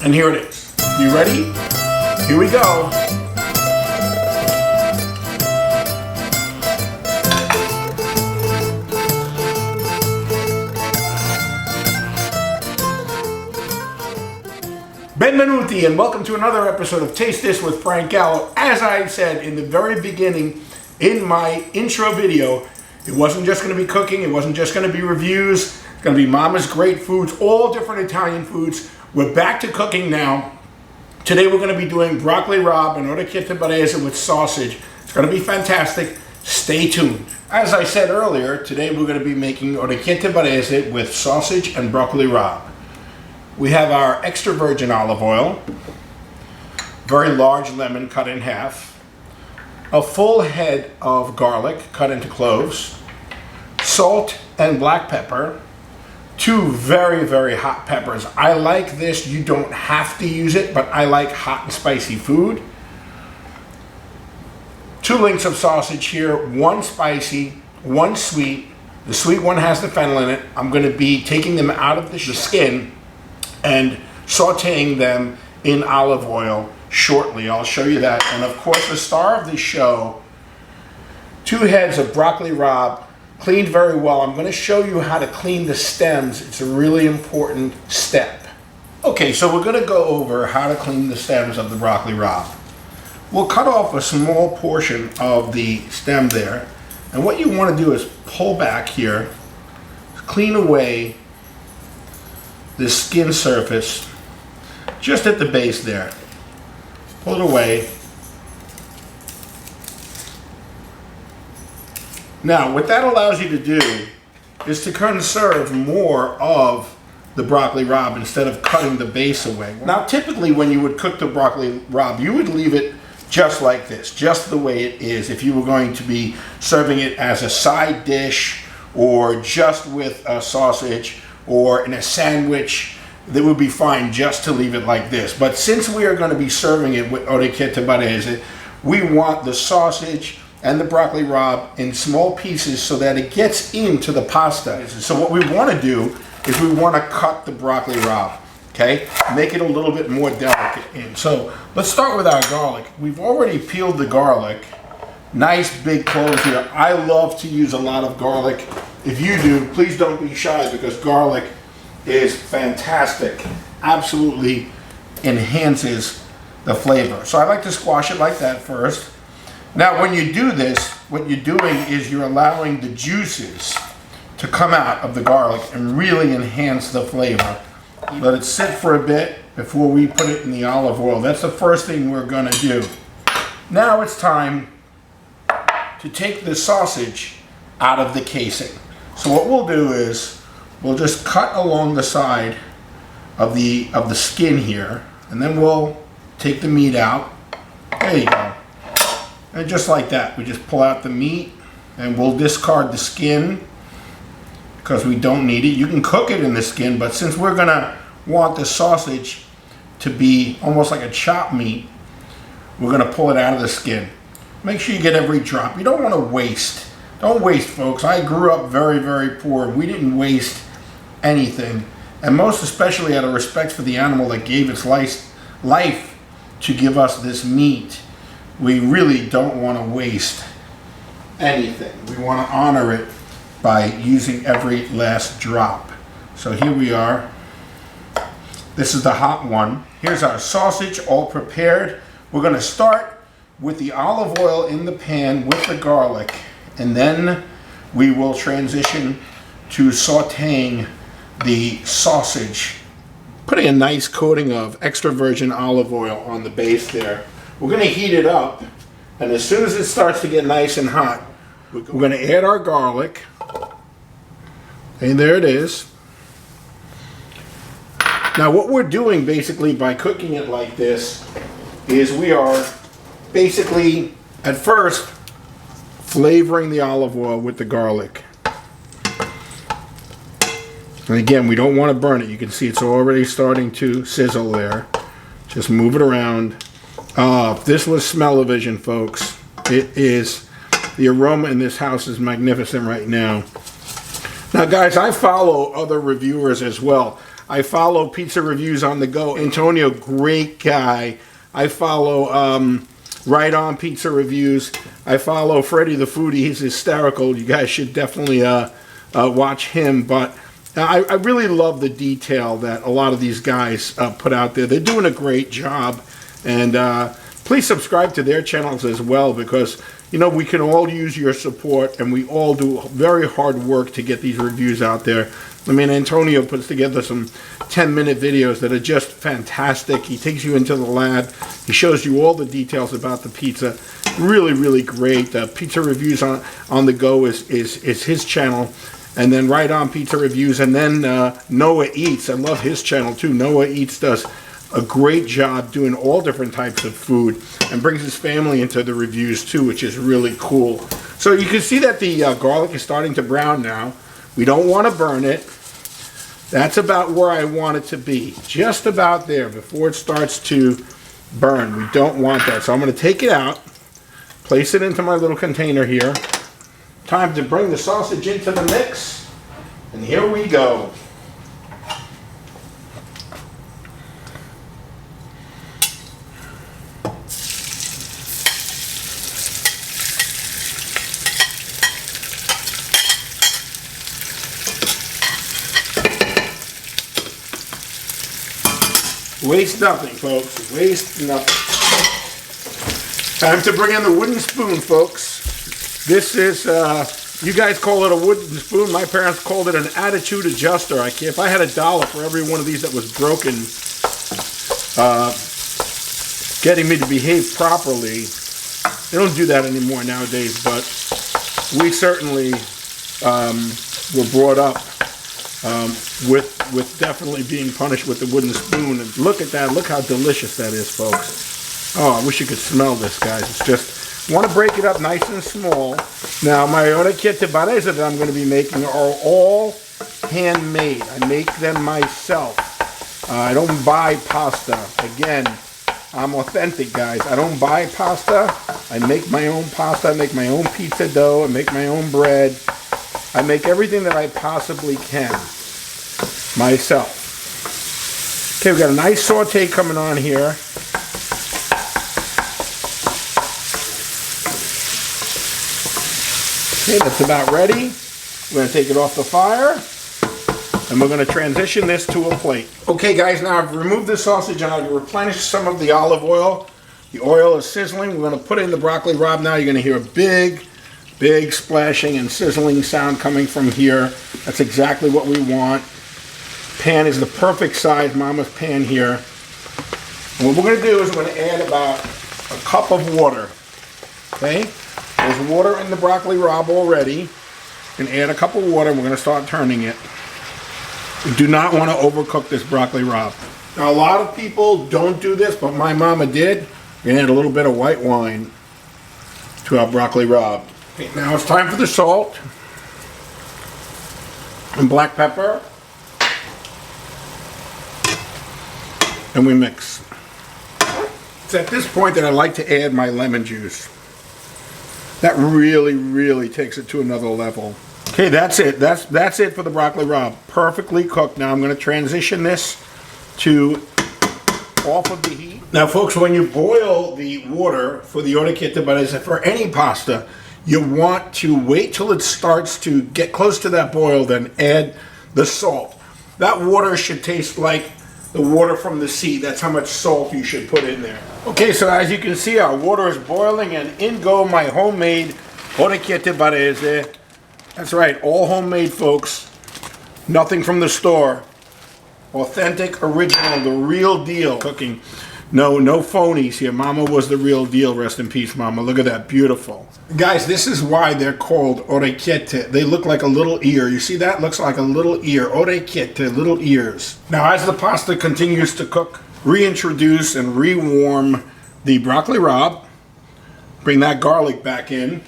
And here it is. You ready? Here we go. Benvenuti and welcome to another episode of Taste This with Frank Gallo. As I said in the very beginning in my intro video, it wasn't just going to be cooking, it wasn't just going to be reviews, it's going to be Mama's great foods, all different Italian foods. We're back to cooking now. Today we're going to be doing broccoli rabe and orecchiette with sausage. It's going to be fantastic. Stay tuned. As I said earlier, today we're going to be making orecchiette with sausage and broccoli rabe. We have our extra virgin olive oil, very large lemon cut in half, a full head of garlic cut into cloves, salt and black pepper, 2 very, very hot peppers. I like this. You don't have to use it, but I like hot and spicy food. 2 links of sausage here, 1 spicy, 1 sweet. The sweet one has the fennel in it. I'm going to be taking them out of the skin and sauteing them in olive oil shortly. I'll show you that. And of course, the star of the show, 2 heads of broccoli rabe, cleaned very well. I'm going to show you how to clean the stems. It's a really important step. Okay, so we're going to go over how to clean the stems of the broccoli rabe. We'll cut off a small portion of the stem there. And what you want to do is pull back here, clean away the skin surface just at the base there. Pull it away. Now what that allows you to do is to conserve more of the broccoli rabe instead of cutting the base away. Now typically when you would cook the broccoli rabe, you would leave it just like this, just the way it is, if you were going to be serving it as a side dish or just with a sausage or in a sandwich. That would be fine just to leave it like this. But since we are going to be serving it with orecchiette, we want the sausage and the broccoli rabe in small pieces so that it gets into the pasta. So what we want to do is we want to cut the broccoli rabe, okay? Make it a little bit more delicate. So let's start with our garlic. We've already peeled the garlic. Nice big cloves here. I love to use a lot of garlic. If you do, please don't be shy because garlic is fantastic. Absolutely enhances the flavor. So I like to squash it like that first. Now when you do this, what you're doing is you're allowing the juices to come out of the garlic and really enhance the flavor. Let it sit for a bit before we put it in the olive oil. That's the first thing we're going to do. Now it's time to take the sausage out of the casing. So what we'll do is we'll just cut along the side of the skin here, and then we'll take the meat out. There you go. And just like that, we just pull out the meat and we'll discard the skin because we don't need it. You can cook it in the skin, but since we're gonna want the sausage to be almost like a chopped meat, we're gonna pull it out of the skin. Make sure you get every drop. You don't want to waste. Don't waste, folks. I grew up very, very poor. We didn't waste anything. And most especially out of respect for the animal that gave its life to give us this meat, we really don't want to waste anything. We want to honor it by using every last drop. So here we are. This is the hot one. Here's our sausage all prepared. We're going to start with the olive oil in the pan with the garlic. And then we will transition to sauteing the sausage. Putting a nice coating of extra virgin olive oil on the base there. We're going to heat it up, and as soon as it starts to get nice and hot, we're going to add our garlic. And there it is. Now what we're doing basically by cooking it like this is we are basically at first flavoring the olive oil with the garlic. And again, we don't want to burn it. You can see it's already starting to sizzle there. Just move it around. If this was smell-o-vision, folks, it is, the aroma in this house is magnificent right now. Now guys, I follow other reviewers as well. I follow Pizza Reviews on the Go. Antonio, great guy. I follow Right On Pizza Reviews. I follow Freddie the Foodie. He's hysterical. You guys should definitely watch him. But I really love the detail that a lot of these guys put out there. They're doing a great job. And please subscribe to their channels as well, because, you know, we can all use your support, and we all do very hard work to get these reviews out there. I mean, Antonio puts together some 10-minute videos that are just fantastic. He takes you into the lab. He shows you all the details about the pizza. Really, really great. Pizza Reviews on the Go is his channel. And then Right On Pizza Reviews. And then Noah Eats. I love his channel too. Noah Eats does a great job doing all different types of food and brings his family into the reviews too, which is really cool. So you can see that the garlic is starting to brown now. We don't want to burn it. That's about where I want it to be. Just about there before it starts to burn. We don't want that. So I'm going to take it out, place it into my little container here. Time to bring the sausage into the mix. And here we go. Waste nothing, folks. Waste nothing. Time to bring in the wooden spoon, folks. This is, you guys call it a wooden spoon. My parents called it an attitude adjuster. If I had $1 for every one of these that was broken, getting me to behave properly. They don't do that anymore nowadays, but we certainly were brought up with definitely being punished with the wooden spoon. And look at that. Look how delicious that is, folks. Oh, I wish you could smell this, guys. It's just, want to break it up nice and small. Now, my orecchiette that I'm going to be making are all handmade. I make them myself. I don't buy pasta. Again, I'm authentic, guys. I don't buy pasta. I make my own pasta. I make my own pizza dough. I make my own bread. I make everything that I possibly can myself. Okay, we've got a nice saute coming on here. Okay, that's about ready. We're going to take it off the fire, and we're going to transition this to a plate. Okay, guys, now I've removed the sausage and I've replenished some of the olive oil. The oil is sizzling. We're going to put in the broccoli rabe now. You're going to hear a big splashing and sizzling sound coming from here. That's exactly what we want. Pan is the perfect size, Mama's pan here. And what we're going to do is we're going to add about a cup of water. Okay? There's water in the broccoli rabe already. And add a cup of water and we're going to start turning it. We do not want to overcook this broccoli rabe. Now, a lot of people don't do this, but my mama did. We're going to add a little bit of white wine to our broccoli rabe. Okay, now it's time for the salt and black pepper, and we mix. It's at this point that I like to add my lemon juice. That really takes it to another level. Okay, that's it. That's it for the broccoli rabe. Perfectly cooked. Now I'm going to transition this to off of the heat. Now, folks, when you boil the water for the orecchiette, but as for any pasta, you want to wait till it starts to get close to that boil, then add the salt. That water should taste like the water from the sea. That's how much salt you should put in there. Okay, so as you can see, our water is boiling, and in go my homemade orecchiette barese. That's right, all homemade, folks. Nothing from the store. Authentic, original, the real deal cooking. No phonies here. Mama was the real deal. Rest in peace, Mama. Look at that. Beautiful. Guys, this is why they're called orecchiette. They look like a little ear. You see that? Looks like a little ear. Orecchiette, little ears. Now, as the pasta continues to cook, reintroduce and rewarm the broccoli rabe. Bring that garlic back in.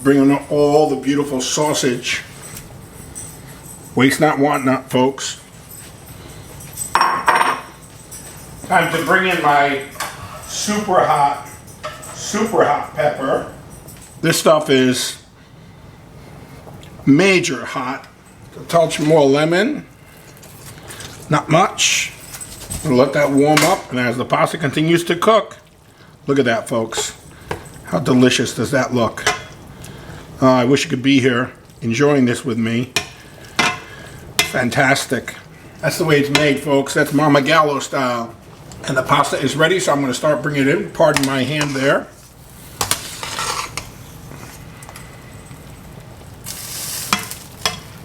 Bring in all the beautiful sausage. Waste not, want not, folks. Time to bring in my super hot pepper. This stuff is major hot. A touch more lemon. Not much. We'll let that warm up, and as the pasta continues to cook, look at that, folks. How delicious does that look? I wish you could be here enjoying this with me. Fantastic. That's the way it's made, folks. That's Mama Gallo style. And the pasta is ready, so I'm going to start bringing it in. Pardon my hand there.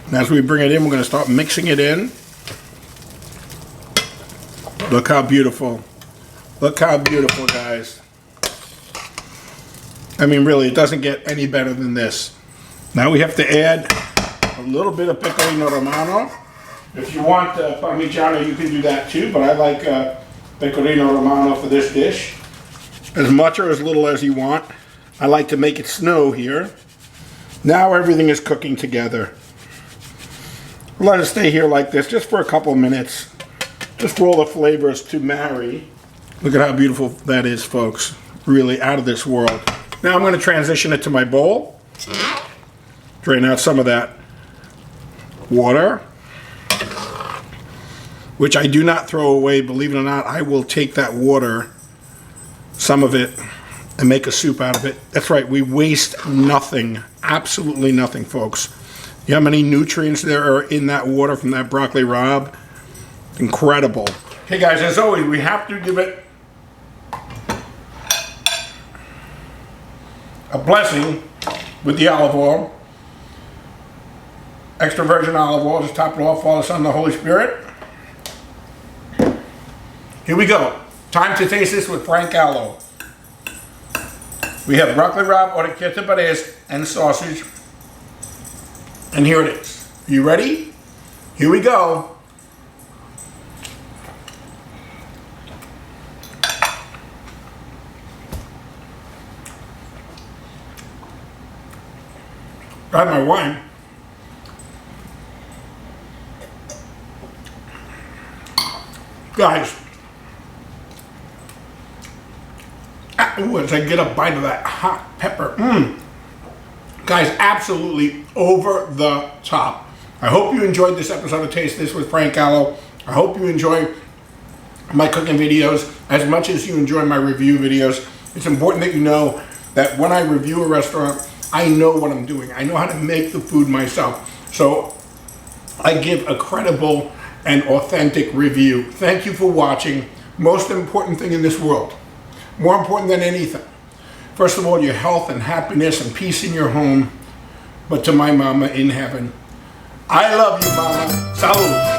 And as we bring it in, we're going to start mixing it in. Look how beautiful. Look how beautiful, guys. I mean, really, it doesn't get any better than this. Now we have to add a little bit of pecorino romano. If you want parmigiano, you can do that too, but I like pecorino romano for this dish. As much or as little as you want. I like to make it snow here. Now everything is cooking together. Let it stay here like this just for a couple minutes. Just for all the flavors to marry. Look at how beautiful that is, folks. Really out of this world. Now I'm going to transition it to my bowl. Drain out some of that water, which I do not throw away. Believe it or not, I will take that water, some of it, and make a soup out of it. That's right, we waste nothing. Absolutely nothing, folks. You know how many nutrients there are in that water from that broccoli rabe? Incredible. Hey guys, as always, we have to give it a blessing with the olive oil. Extra virgin olive oil, just top it off, Father, Son, and the Holy Spirit. Here we go. Time to taste this with Frank Gallo. We have broccoli rabe, orecchiette, and sausage. And here it is. Are you ready? Here we go. I had my wine. Guys, ooh, as I get a bite of that hot pepper, guys, absolutely over the top. I hope you enjoyed this episode of Taste This with Frank Gallo. I hope you enjoy my cooking videos as much as you enjoy my review videos. It's important that you know that when I review a restaurant, I know what I'm doing. I know how to make the food myself. So I give a credible and authentic review. Thank you for watching. Most important thing in this world, more important than anything. First of all, your health and happiness and peace in your home. But to my mama in heaven, I love you, mama. Salud.